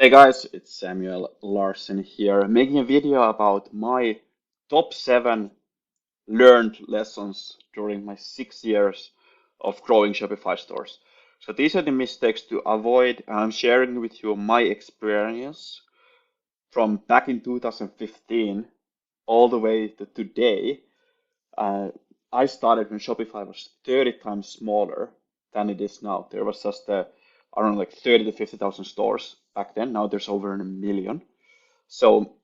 Hey guys, it's Samuel Larsen here, making a video about my top 7 learned lessons during my 6 years of growing Shopify stores. So these are the mistakes to avoid, and I'm sharing with you my experience from back in 2015 all the way to today. Uh, I started when Shopify was 30 times smaller than it is now. There was just around like 30 to 50,000 stores back then. Now there's over a million. So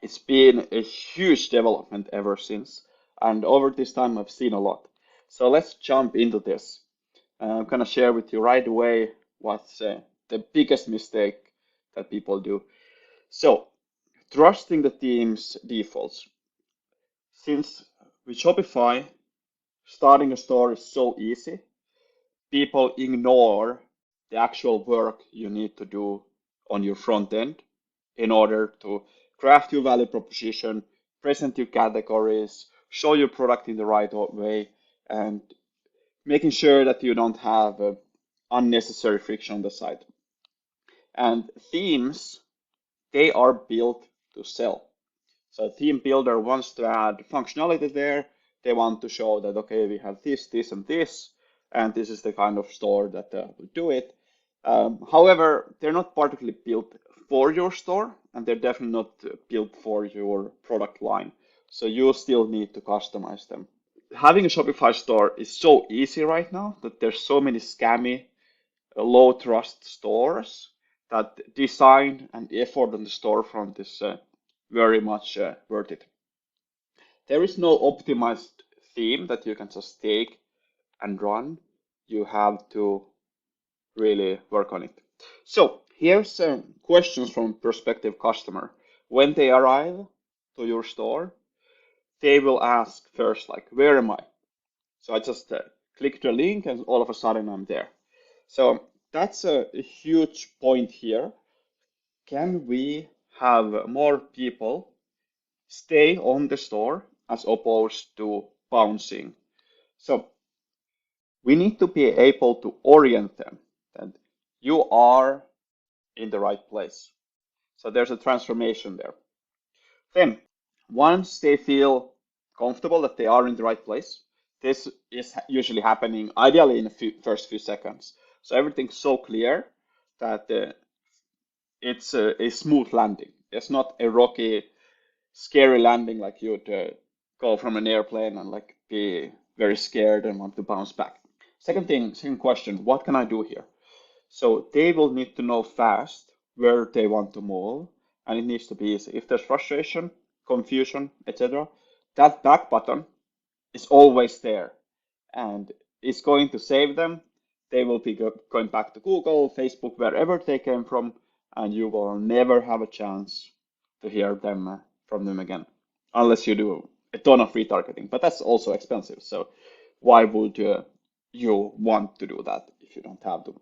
it's been a huge development ever since. And over this time, I've seen a lot. So let's jump into this. I'm going to share with you right away what's the biggest mistake that people do. So, trusting the team's defaults. Since with Shopify, starting a store is so easy, people ignore the actual work you need to do on your front end in order to craft your value proposition, present your categories, show your product in the right way, and making sure that you don't have unnecessary friction on the site. And themes, they are built to sell. So theme builder wants to add functionality there. They want to show that, okay, we have this, and this is the kind of store that will do it. However, they're not particularly built for your store, and they're definitely not built for your product line. So you still need to customize them. Having a Shopify store is so easy right now that there's so many scammy, low trust stores that design and effort on the storefront is very much worth it. There is no optimized theme that you can just take and run. You have to really work on it. So here's questions from prospective customer. When they arrive to your store, they will ask first, like, where am I? So I just click the link and all of a sudden I'm there. So that's a huge point here. Can we have more people stay on the store as opposed to bouncing? So we need to be able to orient them that you are in the right place. So there's a transformation there. Then, once they feel comfortable that they are in the right place, this is usually happening ideally in the first few seconds. So everything's so clear that it's a smooth landing. It's not a rocky, scary landing like you'd go from an airplane and like be very scared and want to bounce back. Second question, what can I do here? So they will need to know fast where they want to move, and it needs to be easy. If there's frustration, confusion, etc., that back button is always there, and it's going to save them. They will be going back to Google, Facebook, wherever they came from, and you will never have a chance to hear them from them again, unless you do a ton of retargeting. But that's also expensive. So why would you want to do that if you don't have to?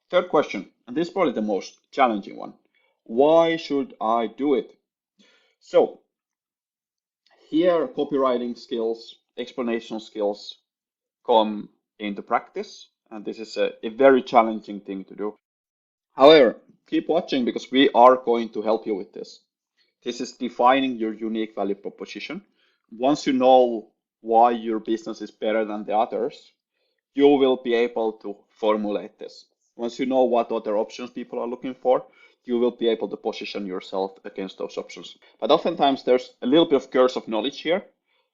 Third question, and this is probably the most challenging one. Why should I do it? So here, copywriting skills, explanation skills come into practice, and this is a very challenging thing to do. However, keep watching because we are going to help you with this. This is defining your unique value proposition. Once you know why your business is better than the others, you will be able to formulate this. Once you know what other options people are looking for, you will be able to position yourself against those options. But oftentimes there's a little bit of curse of knowledge here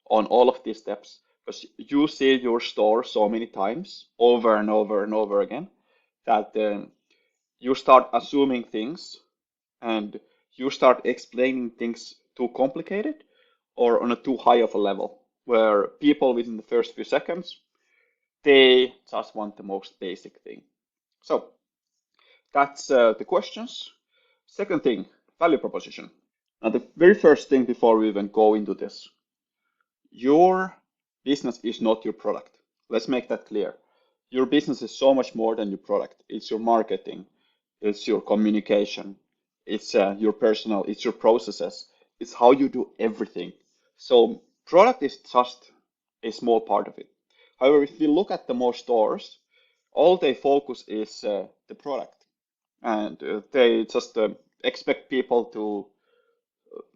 on all of these steps because you see your store so many times over and over and over again that you start assuming things and you start explaining things too complicated or on a too high of a level where people within the first few seconds they just want the most basic thing. So that's the questions. Second thing, value proposition. Now, the very first thing before we even go into this, your business is not your product. Let's make that clear. Your business is so much more than your product. It's your marketing, it's your communication, it's your personal, it's your processes, it's how you do everything. So, product is just a small part of it. However, if we look at the more stores, all they focus is the product. and they just expect people to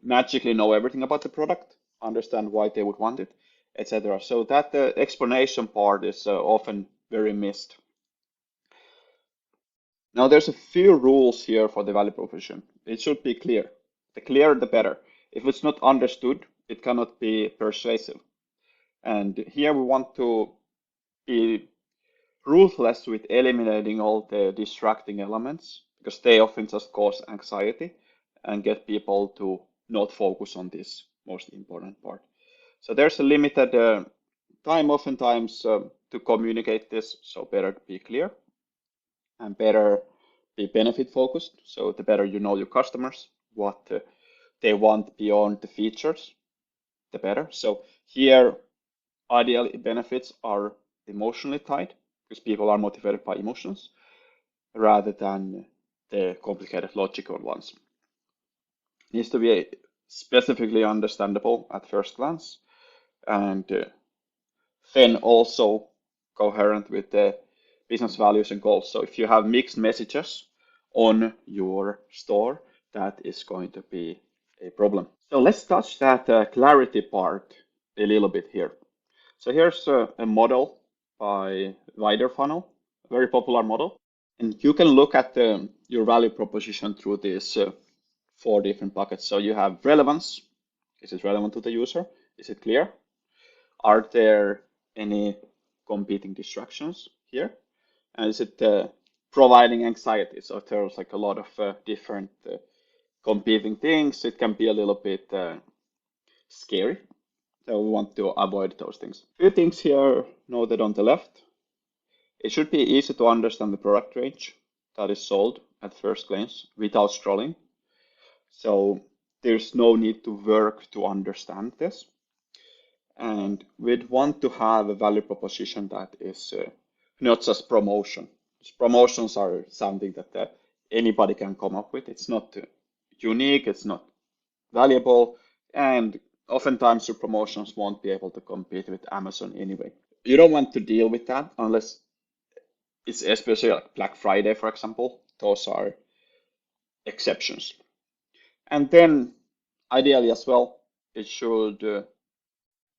magically know everything about the product, understand why they would want it, etc. So that explanation part is often very missed. Now there's a few rules here for the value proposition. It should be clear. The clearer, the better. If it's not understood, it cannot be persuasive. And here we want to be ruthless with eliminating all the distracting elements because they often just cause anxiety and get people to not focus on this most important part. So there's a limited time oftentimes to communicate this, so better to be clear and better be benefit focused. So the better you know your customers, what they want beyond the features, the better. So here, ideally benefits are emotionally tied because people are motivated by emotions rather than the complicated logical ones. It needs to be specifically understandable at first glance and then also coherent with the business values and goals. So if you have mixed messages on your store, that is going to be a problem. So let's touch that clarity part a little bit here. So here's a model by Wider Funnel, a very popular model. And you can look at your value proposition through these four different buckets. So you have relevance. Is it relevant to the user? Is it clear? Are there any competing distractions here? And is it providing anxiety? So there's like a lot of different competing things. It can be a little bit scary. So we want to avoid those things. Few things here noted on the left. It should be easy to understand the product range that is sold at first glance without scrolling. So there's no need to work to understand this. And we'd want to have a value proposition that is not just promotion. Promotions are something that anybody can come up with. It's not unique, it's not valuable, and oftentimes your promotions won't be able to compete with Amazon anyway. You don't want to deal with that unless it's especially like Black Friday, for example. Those are exceptions. And then ideally as well, it should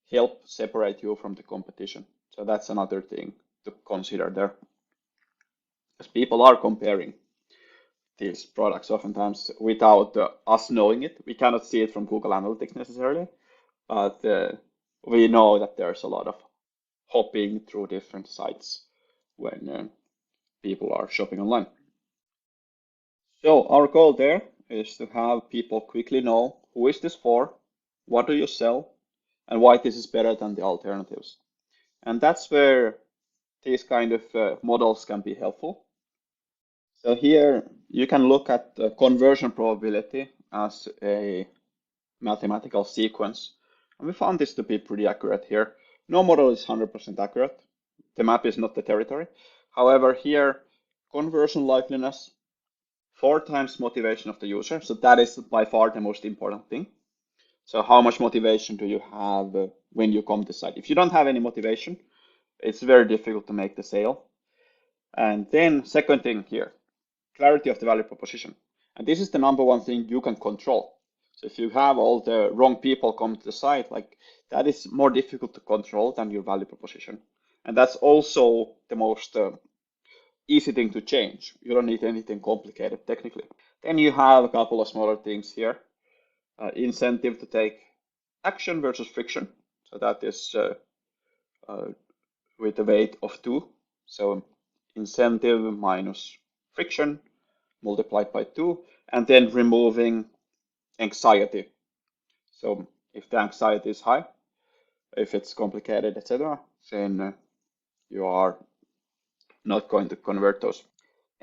help separate you from the competition. So that's another thing to consider there. Because people are comparing these products oftentimes without us knowing it. We cannot see it from Google Analytics necessarily, but we know that there's a lot of hopping through different sites when people are shopping online. So our goal there is to have people quickly know who is this for, what do you sell, and why this is better than the alternatives. And that's where these kind of models can be helpful. So here you can look at the conversion probability as a mathematical sequence. And we found this to be pretty accurate here. No model is 100% accurate. The map is not the territory. However, here, conversion likeliness, 4 times motivation of the user. So that is by far the most important thing. So how much motivation do you have when you come to the site? If you don't have any motivation, it's very difficult to make the sale. And then second thing here, clarity of the value proposition. And this is the number one thing you can control. So if you have all the wrong people come to the site, like that is more difficult to control than your value proposition. And that's also the most easy thing to change. You don't need anything complicated technically. Then you have a couple of smaller things here. Incentive to take action versus friction. So that is with a weight of 2. So incentive minus friction multiplied by 2, and then removing anxiety. So if the anxiety is high, if it's complicated, etc., then you are not going to convert those.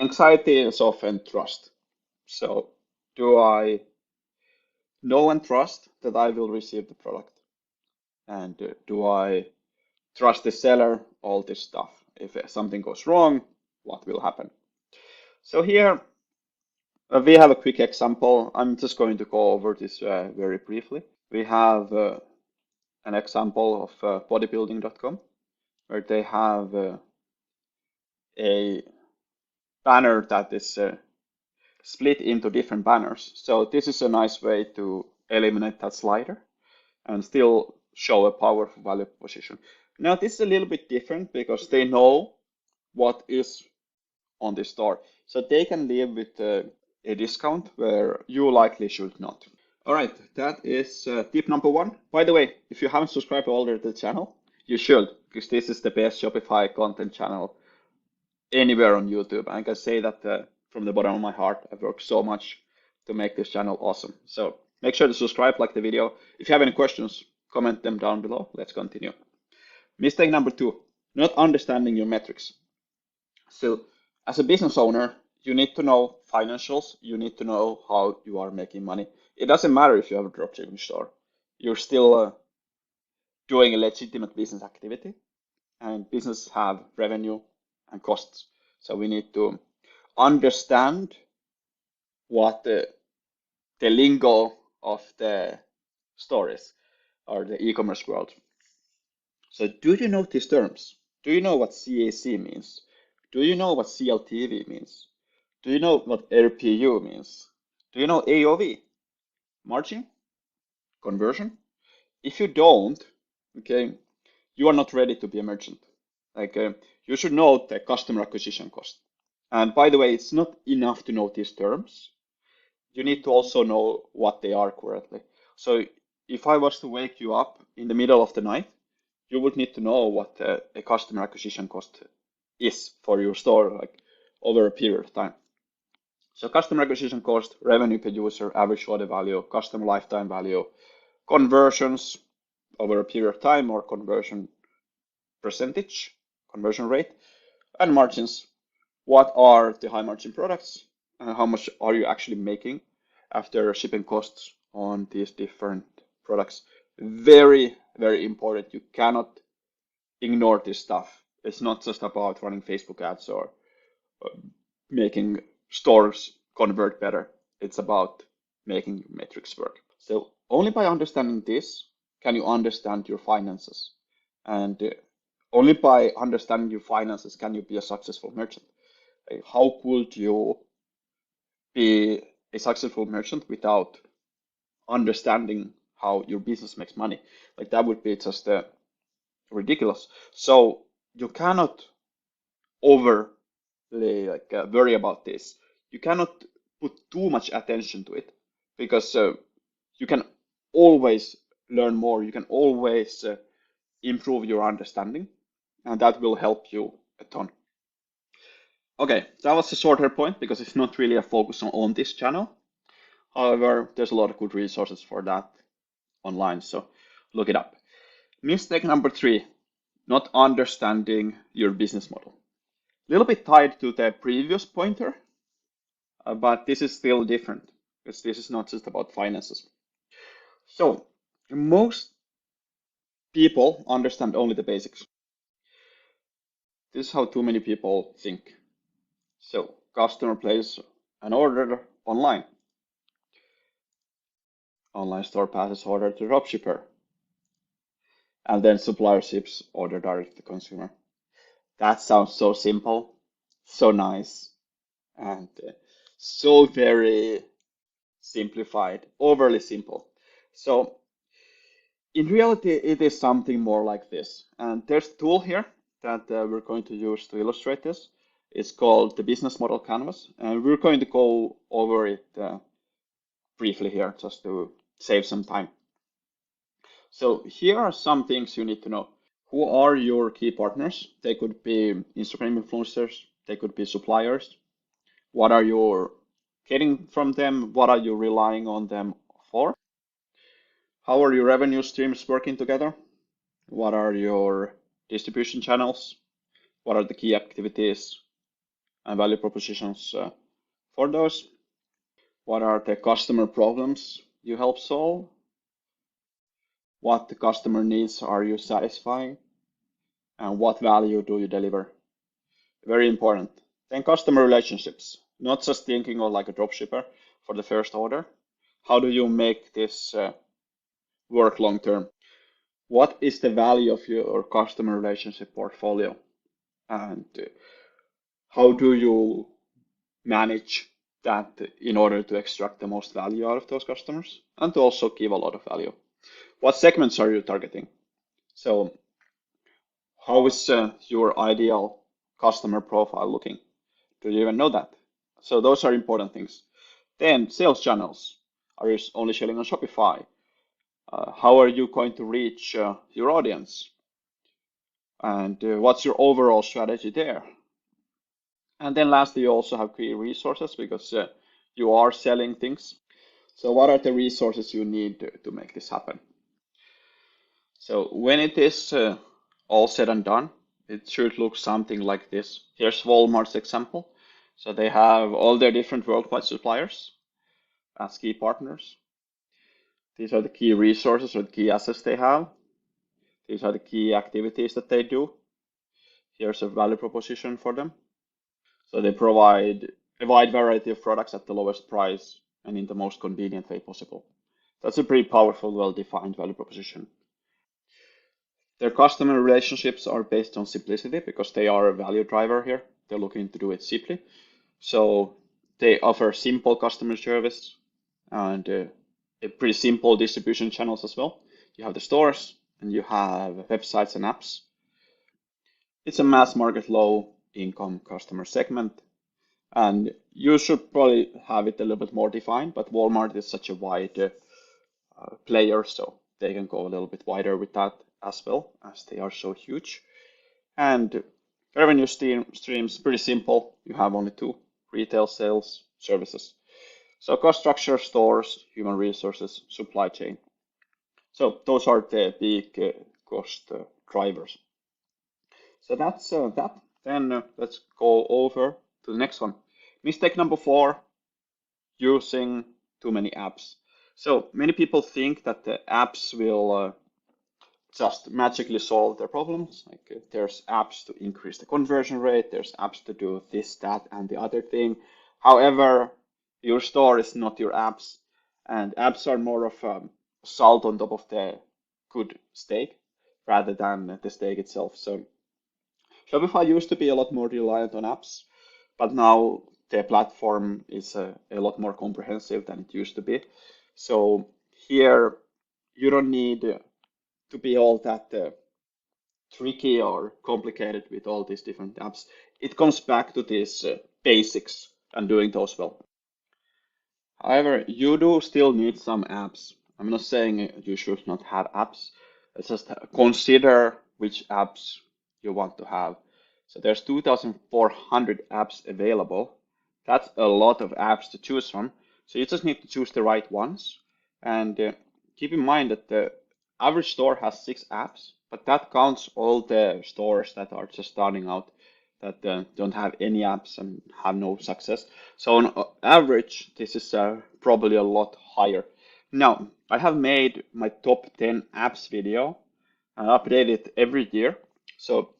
Anxiety is often trust. So do I know and trust that I will receive the product? And do I trust the seller? All this stuff. If something goes wrong, what will happen? So here we have a quick example. I'm just going to go over this very briefly. We have an example of bodybuilding.com where they have a banner that is split into different banners. So this is a nice way to eliminate that slider and still show a powerful value proposition. Now this is a little bit different because they know what is on the store. So they can live with a discount where you likely should not. All right, that is tip number one. By the way, if you haven't subscribed already to the channel, you should, because this is the best Shopify content channel anywhere on YouTube. I can say that from the bottom of my heart. I've worked so much to make this channel awesome. So make sure to subscribe, like the video. If you have any questions, comment them down below. Let's continue. Mistake number two, not understanding your metrics. So as a business owner, you need to know financials. You need to know how you are making money. It doesn't matter if you have a dropshipping store. You're still doing a legitimate business activity, and business have revenue and costs. So we need to understand what the lingo of the store is, or the e-commerce world. So do you know these terms? Do you know what CAC means? Do you know what CLTV means? Do you know what RPU means? Do you know AOV? Margin? Conversion? If you don't, okay, you are not ready to be a merchant. Like you should know the customer acquisition cost. And by the way, it's not enough to know these terms. You need to also know what they are correctly. So if I was to wake you up in the middle of the night, you would need to know what a customer acquisition cost is for your store, like over a period of time. So customer acquisition cost, revenue per user, average order value, customer lifetime value, conversions over a period of time, or conversion percentage, conversion rate, and margins. What are the high margin products and how much are you actually making after shipping costs on these different products? Very, very important. You cannot ignore this stuff. It's not just about running Facebook ads or making stores convert better. It's about making metrics work. So only by understanding this can you understand your finances. And only by understanding your finances can you be a successful merchant. How could you be a successful merchant without understanding how your business makes money? Like that would be just ridiculous. So you cannot overly worry about this. You cannot put too much attention to it because you can always learn more. You can always improve your understanding, and that will help you a ton. Okay, that was a shorter point because it's not really a focus on this channel. However, there's a lot of good resources for that online, so look it up. Mistake number three, not understanding your business model. A little bit tied to the previous pointer, but this is still different because this is not just about finances. So most people understand only the basics. This is how too many people think. So customer places an order online. Online store passes order to dropshipper. And then supplier ships order direct to consumer. That sounds so simple, so nice, and so very simplified, overly simple. So in reality, it is something more like this. And there's a tool here that we're going to use to illustrate this. It's called the business model canvas. And we're going to go over it briefly here just to save some time. So here are some things you need to know. Who are your key partners? They could be Instagram influencers. They could be suppliers. What are you getting from them? What are you relying on them for? How are your revenue streams working together? What are your distribution channels? What are the key activities and value propositions for those? What are the customer problems you help solve? What the customer needs are you satisfying? And what value do you deliver? Very important. Then customer relationships, not just thinking of like a dropshipper for the first order. How do you make this work long term? What is the value of your customer relationship portfolio? And how do you manage that in order to extract the most value out of those customers and to also give a lot of value. What segments are you targeting? So how is your ideal customer profile looking? Do you even know that? So those are important things. Then sales channels. Are you only selling on Shopify? How are you going to reach your audience? And what's your overall strategy there? And then lastly, you also have key resources because you are selling things. So what are the resources you need to make this happen? So when it is all said and done, it should look something like this. Here's Walmart's example. So they have all their different worldwide suppliers as key partners. These are the key resources or the key assets they have. These are the key activities that they do. Here's a value proposition for them. So they provide a wide variety of products at the lowest price and in the most convenient way possible. That's a pretty powerful, well-defined value proposition. Their customer relationships are based on simplicity because they are a value driver here. They're looking to do it simply. So they offer simple customer service and a pretty simple distribution channels as well. You have the stores and you have websites and apps. It's a mass market, low income customer segment. And you should probably have it a little bit more defined, but Walmart is such a wide player, so they can go a little bit wider with that as well, as they are so huge. And revenue streams, pretty simple. You have only two: retail, sales, services. So cost structure, stores, human resources, supply chain. So those are the big cost drivers. So that's that. Then let's go over to the next one. Mistake number 4, using too many apps. So many people think that the apps will just magically solve their problems. Like there's apps to increase the conversion rate, there's apps to do this, that, and the other thing. However, your store is not your apps, and apps are more of salt on top of the good steak rather than the steak itself. So Shopify used to be a lot more reliant on apps, but now the platform is a lot more comprehensive than it used to be. So here you don't need to be all that tricky or complicated with all these different apps. It comes back to these basics and doing those well. However, you do still need some apps. I'm not saying you should not have apps. It's just consider which apps you want to have. So there's 2,400 apps available. That's a lot of apps to choose from. So you just need to choose the right ones. And keep in mind that the average store has 6 apps, but that counts all the stores that are just starting out that don't have any apps and have no success. So on average, this is probably a lot higher. Now, I have made my top 10 apps video and update it every year. So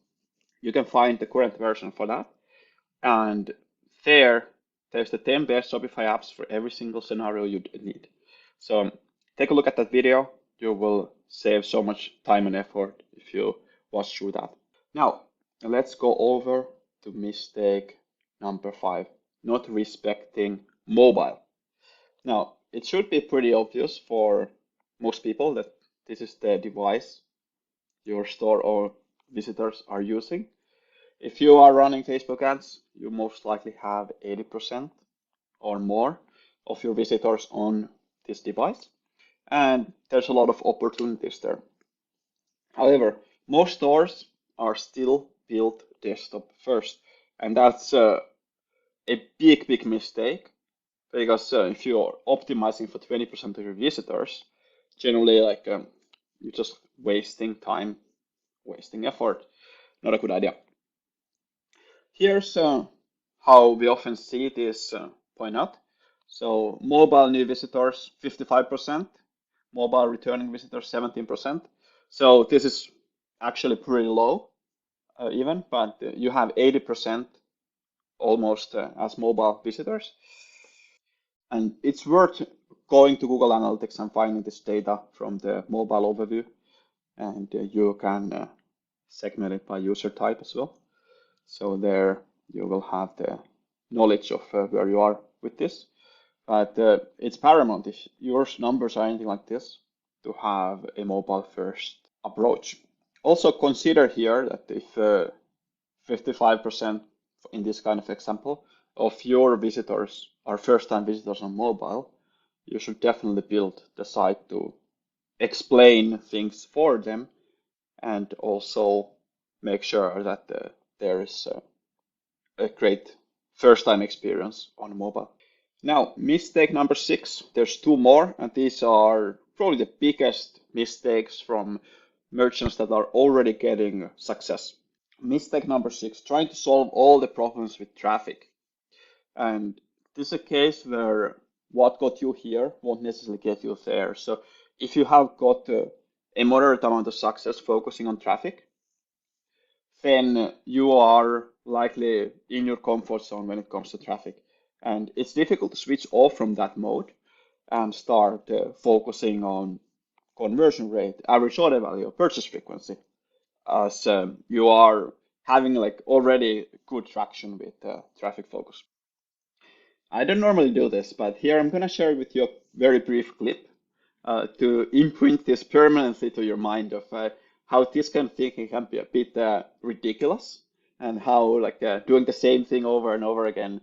you can find the current version for that. And there's the 10 best Shopify apps for every single scenario you need. So take a look at that video. You will save so much time and effort if you watch through that. Now, let's go over to mistake number 5, not respecting mobile. Now, it should be pretty obvious for most people that this is the device your store or visitors are using. If you are running Facebook ads, you most likely have 80% or more of your visitors on this device, and there's a lot of opportunities there. However, most stores are still built desktop first, and that's a big mistake because if you're optimizing for 20% of your visitors, generally like you're just wasting time, wasting effort. Not a good idea. Here's how we often see this point out. So mobile new visitors 55%, mobile returning visitors 17%. So this is actually pretty low even, but you have 80% almost as mobile visitors. And it's worth going to Google Analytics and finding this data from the mobile overview. And you can segment it by user type as well. So there you will have the knowledge of where you are with this. But it's paramount if your numbers are anything like this to have a mobile first approach. Also consider here that if 55% in this kind of example of your visitors are first-time visitors on mobile, you should definitely build the site to explain things for them and also make sure that there is a great first-time experience on mobile. Now, mistake number 6, there's 2 more, and these are probably the biggest mistakes from merchants that are already getting success. Mistake number 6, trying to solve all the problems with traffic. And this is a case where what got you here won't necessarily get you there. So if you have got a moderate amount of success focusing on traffic, then you are likely in your comfort zone when it comes to traffic. And it's difficult to switch off from that mode and start focusing on conversion rate, average order value, purchase frequency, as you are having like already good traction with traffic focus. I don't normally do this, but here I'm going to share with you a very brief clip to imprint this permanently to your mind of how this kind of thinking can be a bit ridiculous and how like doing the same thing over and over again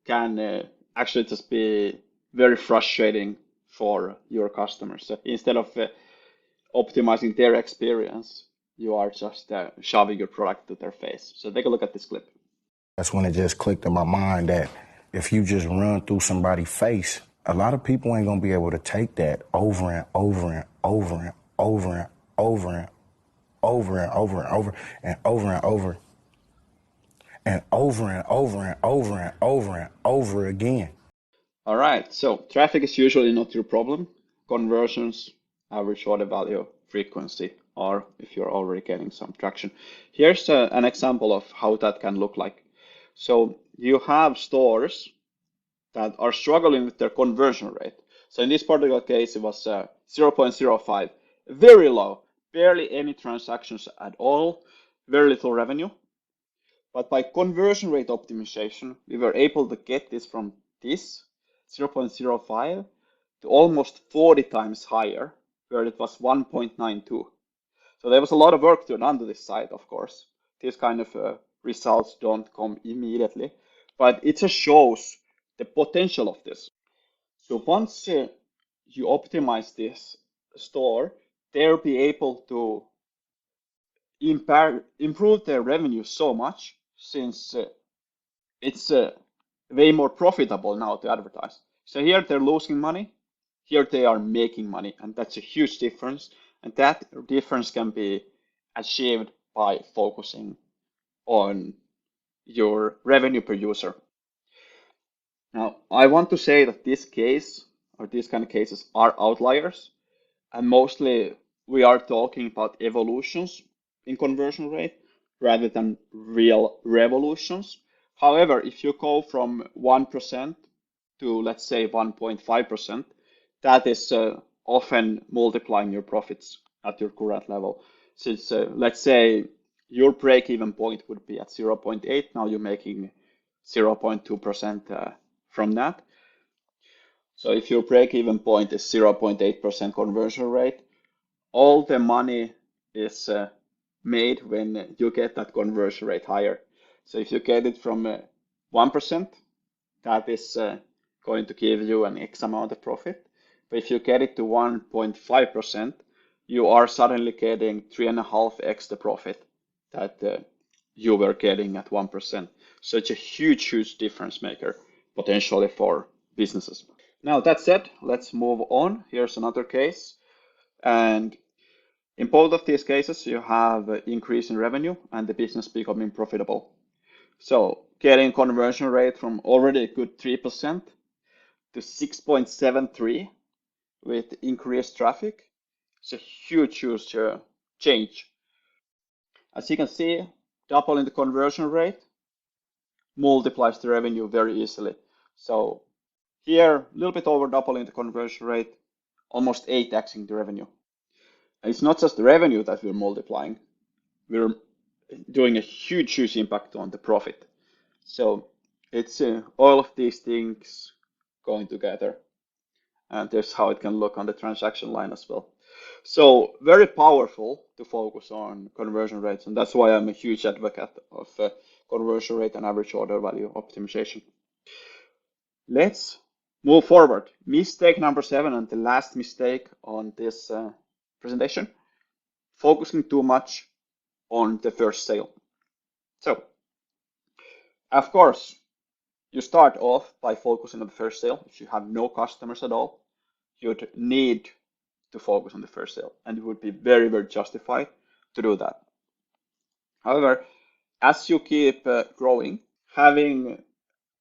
can actually just be very frustrating for your customers. So instead of optimizing their experience, you are just shoving your product to their face. So take a look at this clip. That's when it just clicked in my mind that if you just run through somebody's face, a lot of people ain't gonna be able to take that over and over and over and over and over and over and over and over and over and over and over and over and over and over and over again. All right, so traffic is usually not your problem. Conversions, average order value, frequency, or if you're already getting some traction. Here's an example of how that can look like. So you have stores that are struggling with their conversion rate. So in this particular case, it was 0.05, very low, barely any transactions at all, very little revenue. But by conversion rate optimization, we were able to get this from this 0.05 to almost 40 times higher, where it was 1.92. So there was a lot of work done to this side, of course. These kind of results don't come immediately, but it just shows the potential of this. So once you optimize this store, they'll be able to improve their revenue so much since it's way more profitable now to advertise. So here they're losing money, here they are making money, and that's a huge difference. And that difference can be achieved by focusing on your revenue per user. Now, I want to say that this case or these kind of cases are outliers, and mostly we are talking about evolutions in conversion rate rather than real revolutions. However, if you go from 1% to let's say 1.5%, that is often multiplying your profits at your current level. Since let's say your break-even point would be at 0.8, now you're making 0.2% from that. So if your break-even point is 0.8% conversion rate, all the money is made when you get that conversion rate higher. So if you get it from 1%, that is going to give you an X amount of profit. But if you get it to 1.5%, you are suddenly getting 3.5x the profit that you were getting at 1%. So it's a huge, huge difference maker potentially for businesses. Now that said, let's move on. Here's another case. And in both of these cases, you have an increase in revenue and the business becoming profitable. So getting conversion rate from already a good 3% to 6.73 with increased traffic. It's a huge, huge change. As you can see, doubling the conversion rate multiplies the revenue very easily. So here, a little bit over doubling the conversion rate, almost 8xing the revenue. And it's not just the revenue that we're multiplying, we're doing a huge, huge impact on the profit. So it's all of these things going together. And there's how it can look on the transaction line as well. So very powerful to focus on conversion rates, and that's why I'm a huge advocate of conversion rate and average order value optimization. Let's move forward. Mistake number 7, and the last mistake on this presentation, focusing too much on the first sale. So, of course, you start off by focusing on the first sale. If you have no customers at all, you'd need to focus on the first sale, and it would be very, very justified to do that. However, as you keep growing, having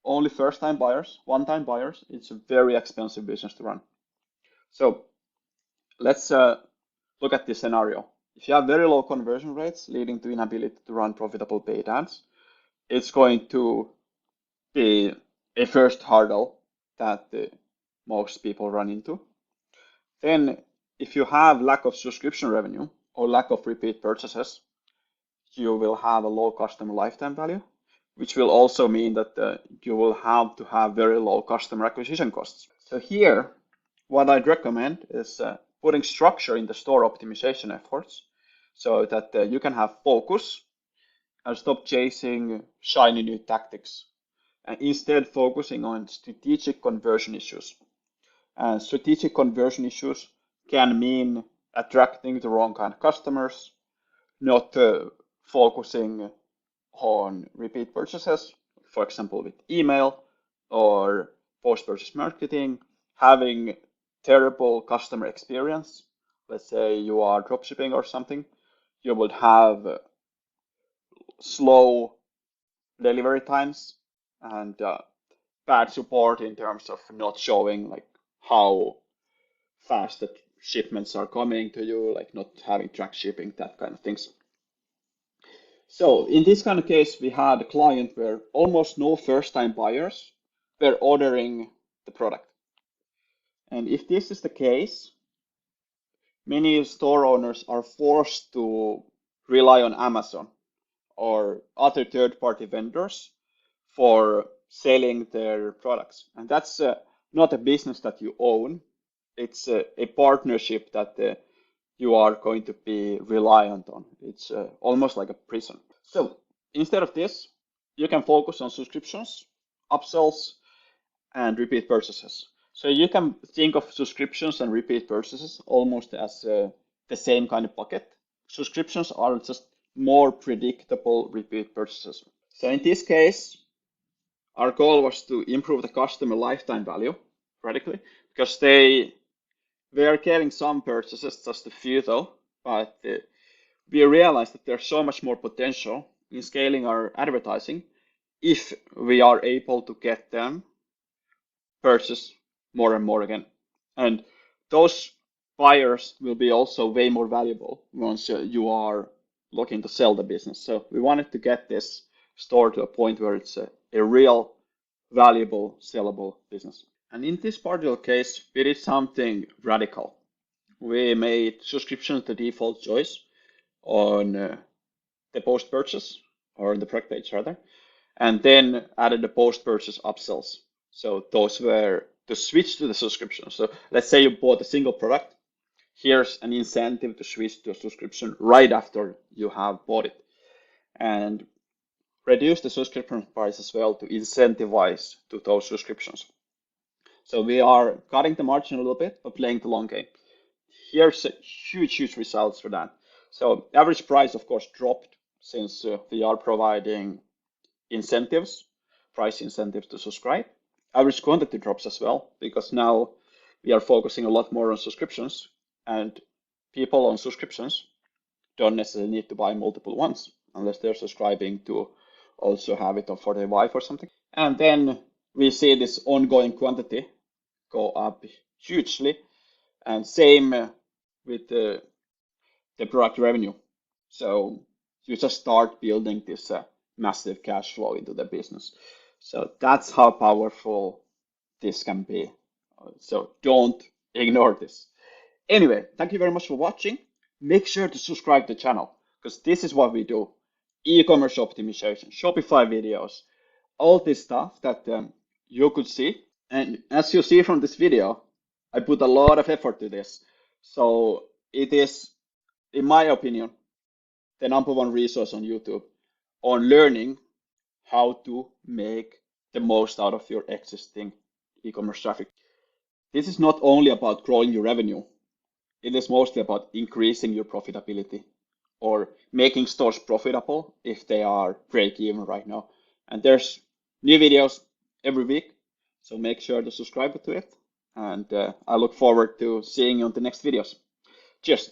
only first-time buyers, one-time buyers, it's a very expensive business to run. So let's look at this scenario. If you have very low conversion rates leading to inability to run profitable paid ads, it's going to be a first hurdle that most people run into. Then if you have lack of subscription revenue or lack of repeat purchases, you will have a low customer lifetime value, which will also mean that you will have to have very low customer acquisition costs. So here, what I'd recommend is putting structure in the store optimization efforts so that you can have focus and stop chasing shiny new tactics, and instead focusing on strategic conversion issues. And strategic conversion issues can mean attracting the wrong kind of customers, not focusing on repeat purchases, for example, with email or post-purchase marketing, having terrible customer experience. Let's say you are dropshipping or something, you would have slow delivery times and bad support in terms of not showing like how fast the shipments are coming to you, like not having track shipping, that kind of things. So in this kind of case, we had a client where almost no first-time buyers were ordering the product. And if this is the case, many store owners are forced to rely on Amazon or other third-party vendors for selling their products. And that's not a business that you own. It's a partnership that you are going to be reliant on. It's almost like a prison. So instead of this, you can focus on subscriptions, upsells, and repeat purchases. So you can think of subscriptions and repeat purchases almost as the same kind of bucket. Subscriptions are just more predictable repeat purchases. So in this case, our goal was to improve the customer lifetime value radically, because they are getting some purchases, just a few though, but we realized that there's so much more potential in scaling our advertising if we are able to get them purchase more and more again. And those buyers will be also way more valuable once you are looking to sell the business. So we wanted to get this store to a point where it's a real valuable sellable business. And in this particular case, we did something radical. We made subscription the default choice on the post-purchase, or the product page rather, and then added the post-purchase upsells. So those were to switch to the subscription. So let's say you bought a single product. Here's an incentive to switch to a subscription right after you have bought it. And reduce the subscription price as well to incentivize to those subscriptions. So we are cutting the margin a little bit, but playing the long game. Here's huge results for that. So average price, of course, dropped since we are providing incentives, price incentives to subscribe. Average quantity drops as well, because now we are focusing a lot more on subscriptions, and people on subscriptions don't necessarily need to buy multiple ones unless they're subscribing to also have it for their wife or something. And then we see this ongoing quantity go up hugely, and same with the product revenue. So you just start building this massive cash flow into the business. So that's how powerful this can be. So don't ignore this. Anyway, thank you very much for watching. Make sure to subscribe to the channel, because this is what we do. E-commerce optimization, Shopify videos, all this stuff that you could see And as you see from this video, I put a lot of effort to this. So it is, in my opinion, the number one resource on YouTube on learning how to make the most out of your existing e-commerce traffic. This is not only about growing your revenue, it is mostly about increasing your profitability or making stores profitable if they are break even right now. And there's new videos every week, so make sure to subscribe to it. And I look forward to seeing you on the next videos. Cheers.